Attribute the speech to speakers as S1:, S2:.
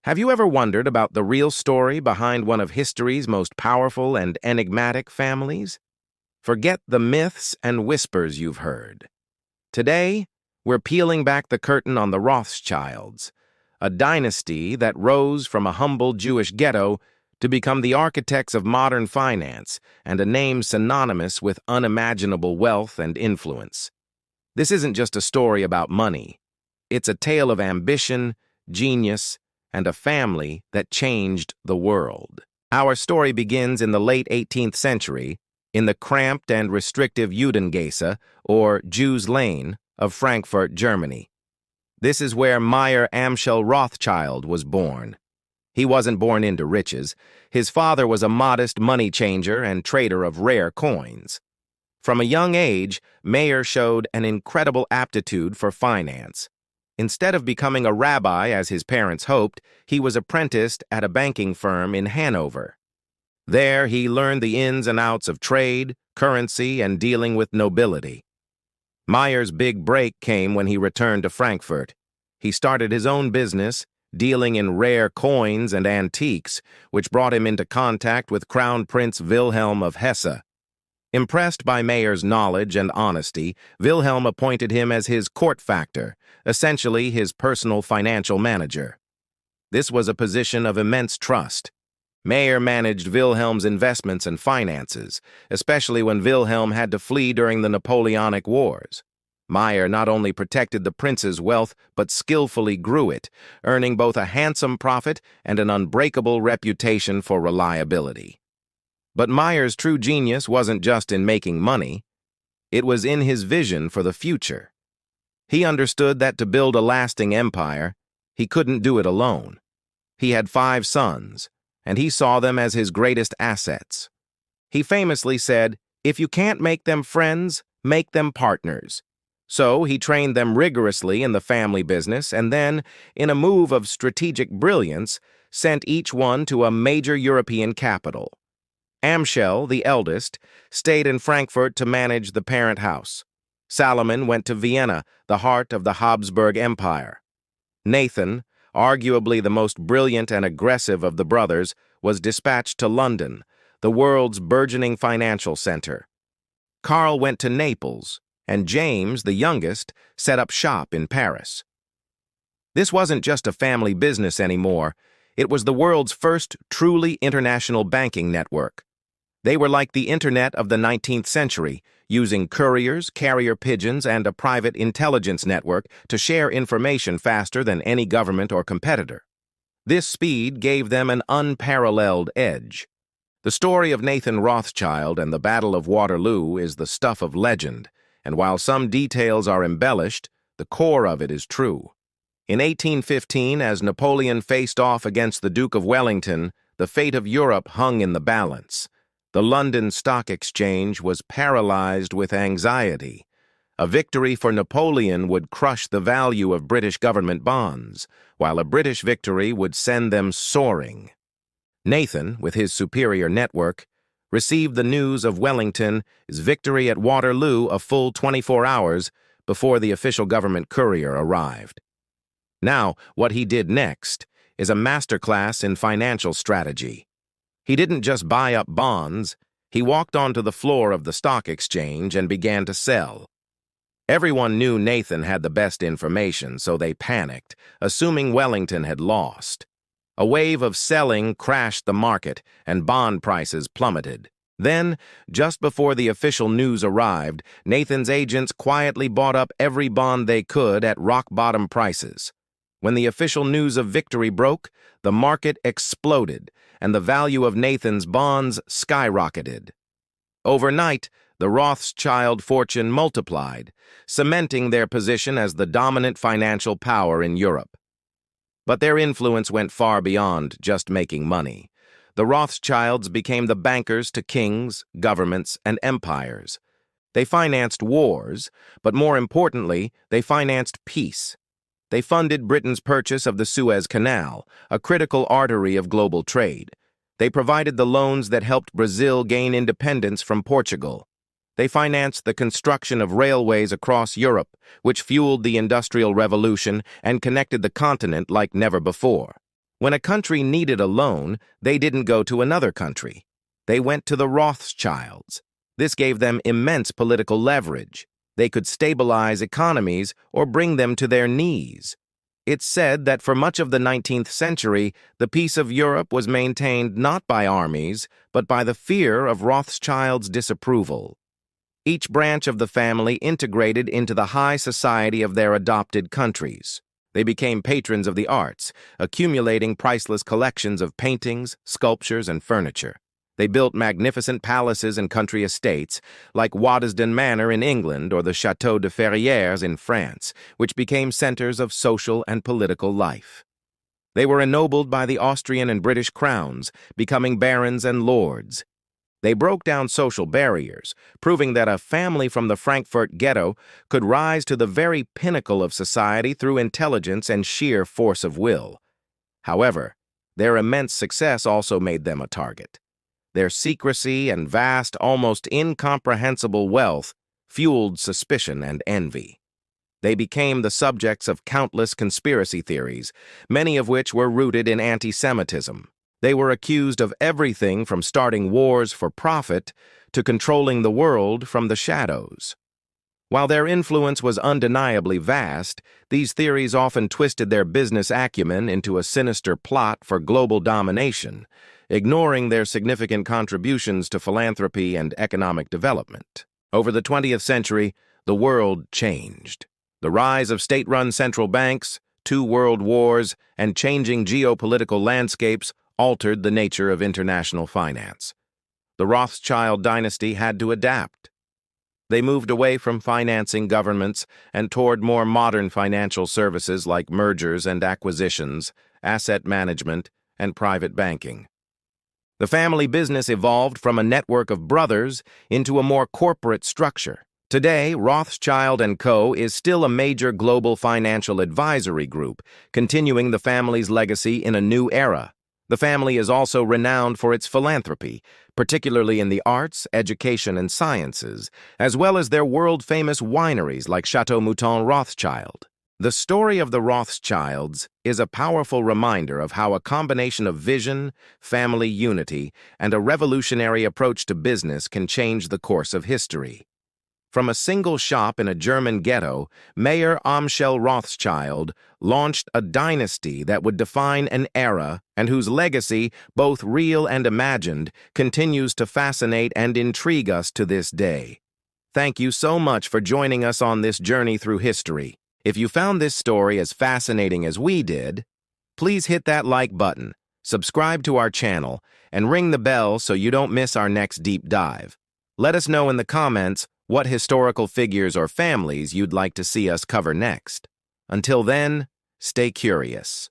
S1: Have you ever wondered about the real story behind one of history's most powerful and enigmatic families? Forget the myths and whispers you've heard. Today, we're peeling back the curtain on the Rothschilds, a dynasty that rose from a humble Jewish ghetto to become the architects of modern finance and a name synonymous with unimaginable wealth and influence. This isn't just a story about money. It's a tale of ambition, genius, and a family that changed the world. Our story begins in the late 18th century in the cramped and restrictive Judengasse, or Jews' Lane, of Frankfurt, Germany. This is where Meyer Amschel Rothschild was born. He wasn't born into riches. His father was a modest money changer and trader of rare coins. From a young age, Meyer showed an incredible aptitude for finance. Instead of becoming a rabbi as his parents hoped, he was apprenticed at a banking firm in Hanover. There, he learned the ins and outs of trade, currency, and dealing with nobility. Meyer's big break came when he returned to Frankfurt. He started his own business, dealing in rare coins and antiques, which brought him into contact with Crown Prince Wilhelm of Hesse. Impressed by Meyer's knowledge and honesty, Wilhelm appointed him as his court factor, essentially his personal financial manager. This was a position of immense trust. Meyer managed Wilhelm's investments and finances, especially when Wilhelm had to flee during the Napoleonic Wars. Meyer not only protected the prince's wealth, but skillfully grew it, earning both a handsome profit and an unbreakable reputation for reliability. But Meyer's true genius wasn't just in making money. It was in his vision for the future. He understood that to build a lasting empire, he couldn't do it alone. He had 5 sons, and he saw them as his greatest assets. He famously said, "If you can't make them friends, make them partners." So he trained them rigorously in the family business and then, in a move of strategic brilliance, sent each one to a major European capital. Amschel, the eldest, stayed in Frankfurt to manage the parent house. Salomon went to Vienna, the heart of the Habsburg Empire. Nathan, arguably the most brilliant and aggressive of the brothers, was dispatched to London, the world's burgeoning financial center. Karl went to Naples, and James, the youngest, set up shop in Paris. This wasn't just a family business anymore. It was the world's first truly international banking network. They were like the internet of the 19th century, using couriers, carrier pigeons, and a private intelligence network to share information faster than any government or competitor. This speed gave them an unparalleled edge. The story of Nathan Rothschild and the Battle of Waterloo is the stuff of legend, and while some details are embellished, the core of it is true. In 1815, as Napoleon faced off against the Duke of Wellington, the fate of Europe hung in the balance. The London Stock Exchange was paralyzed with anxiety. A victory for Napoleon would crush the value of British government bonds, while a British victory would send them soaring. Nathan, with his superior network, received the news of Wellington's victory at Waterloo a full 24 hours before the official government courier arrived. Now, what he did next is a masterclass in financial strategy. He didn't just buy up bonds, he walked onto the floor of the stock exchange and began to sell. Everyone knew Nathan had the best information, so they panicked, assuming Wellington had lost. A wave of selling crashed the market, and bond prices plummeted. Then, just before the official news arrived, Nathan's agents quietly bought up every bond they could at rock-bottom prices. When the official news of victory broke, the market exploded, and the value of Nathan's bonds skyrocketed. Overnight, the Rothschild fortune multiplied, cementing their position as the dominant financial power in Europe. But their influence went far beyond just making money. The Rothschilds became the bankers to kings, governments, and empires. They financed wars, but more importantly, they financed peace. They funded Britain's purchase of the Suez Canal, a critical artery of global trade. They provided the loans that helped Brazil gain independence from Portugal. They financed the construction of railways across Europe, which fueled the Industrial Revolution and connected the continent like never before. When a country needed a loan, they didn't go to another country. They went to the Rothschilds. This gave them immense political leverage. They could stabilize economies or bring them to their knees. It's said that for much of the 19th century, the peace of Europe was maintained not by armies, but by the fear of Rothschild's disapproval. Each branch of the family integrated into the high society of their adopted countries. They became patrons of the arts, accumulating priceless collections of paintings, sculptures, and furniture. They built magnificent palaces and country estates, like Waddesdon Manor in England or the Château de Ferrières in France, which became centers of social and political life. They were ennobled by the Austrian and British crowns, becoming barons and lords. They broke down social barriers, proving that a family from the Frankfurt ghetto could rise to the very pinnacle of society through intelligence and sheer force of will. However, their immense success also made them a target. Their secrecy and vast, almost incomprehensible wealth fueled suspicion and envy. They became the subjects of countless conspiracy theories, many of which were rooted in anti-Semitism. They were accused of everything from starting wars for profit to controlling the world from the shadows. While their influence was undeniably vast, these theories often twisted their business acumen into a sinister plot for global domination, ignoring their significant contributions to philanthropy and economic development. Over the 20th century, the world changed. The rise of state-run central banks, 2 world wars, and changing geopolitical landscapes altered the nature of international finance. The Rothschild dynasty had to adapt. They moved away from financing governments and toward more modern financial services like mergers and acquisitions, asset management, and private banking. The family business evolved from a network of brothers into a more corporate structure. Today, Rothschild & Co. is still a major global financial advisory group, continuing the family's legacy in a new era. The family is also renowned for its philanthropy, particularly in the arts, education, and sciences, as well as their world-famous wineries like Chateau Mouton Rothschild. The story of the Rothschilds is a powerful reminder of how a combination of vision, family unity, and a revolutionary approach to business can change the course of history. From a single shop in a German ghetto, Mayer Amschel Rothschild launched a dynasty that would define an era and whose legacy, both real and imagined, continues to fascinate and intrigue us to this day. Thank you so much for joining us on this journey through history. If you found this story as fascinating as we did, please hit that like button, subscribe to our channel, and ring the bell so you don't miss our next deep dive. Let us know in the comments what historical figures or families you'd like to see us cover next. Until then, stay curious.